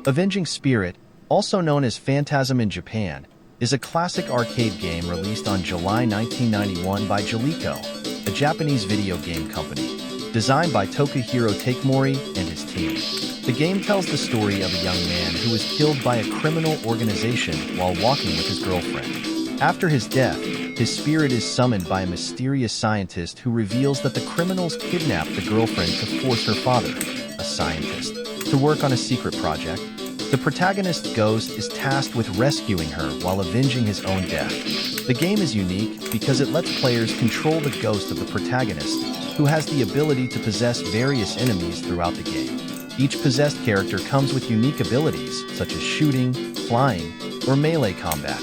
Avenging Spirit, also known as Phantasm in Japan, is a classic arcade game released on July 1991 by Jaleco, a Japanese video game company, designed by Tokihiro Takemori and his team. The game tells the story of a young man who was killed by a criminal organization while walking with his girlfriend. After his death, his spirit is summoned by a mysterious scientist who reveals that the criminals kidnapped the girlfriend to force her father, a scientist, to work on a secret project. The protagonist's ghost is tasked with rescuing her while avenging his own death. The game is unique because it lets players control the ghost of the protagonist, who has the ability to possess various enemies throughout the game. Each possessed character comes with unique abilities, such as shooting, flying, or melee combat,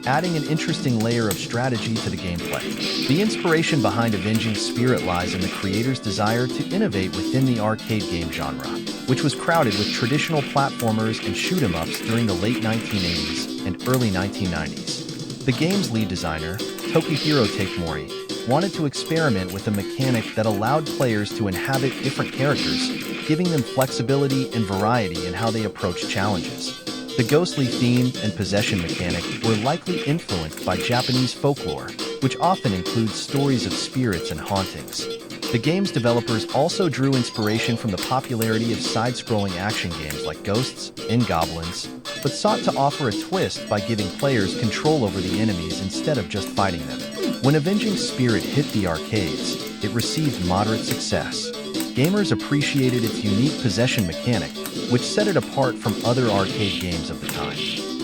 adding an interesting layer of strategy to the gameplay. The inspiration behind Avenging Spirit lies in the creator's desire to innovate within the arcade game genre, which was crowded with traditional platformers and shoot-'em-ups during the late 1980s and early 1990s. The game's lead designer, Tokihiro Takemori, wanted to experiment with a mechanic that allowed players to inhabit different characters, giving them flexibility and variety in how they approach challenges. The ghostly theme and possession mechanic were likely influenced by Japanese folklore, which often includes stories of spirits and hauntings. The game's developers also drew inspiration from the popularity of side-scrolling action games like Ghosts and Goblins, but sought to offer a twist by giving players control over the enemies instead of just fighting them. When Avenging Spirit hit the arcades, it received moderate success. Gamers appreciated its unique possession mechanic, which set it apart from other arcade games of the time.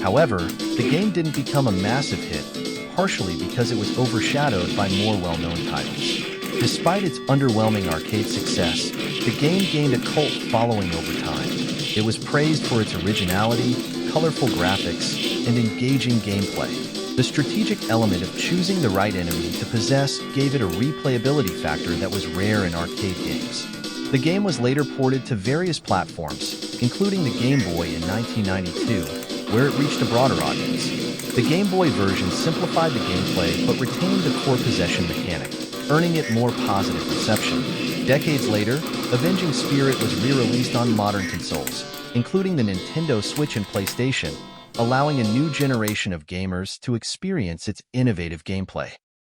However, the game didn't become a massive hit, partially because it was overshadowed by more well-known titles. Despite its underwhelming arcade success, the game gained a cult following over time. It was praised for its originality, colorful graphics, and engaging gameplay. The strategic element of choosing the right enemy to possess gave it a replayability factor that was rare in arcade games. The game was later ported to various platforms, including the Game Boy in 1992, where it reached a broader audience. The Game Boy version simplified the gameplay but retained the core possession mechanic, earning it more positive reception. Decades later, Avenging Spirit was re-released on modern consoles, including the Nintendo Switch and PlayStation, allowing a new generation of gamers to experience its innovative gameplay.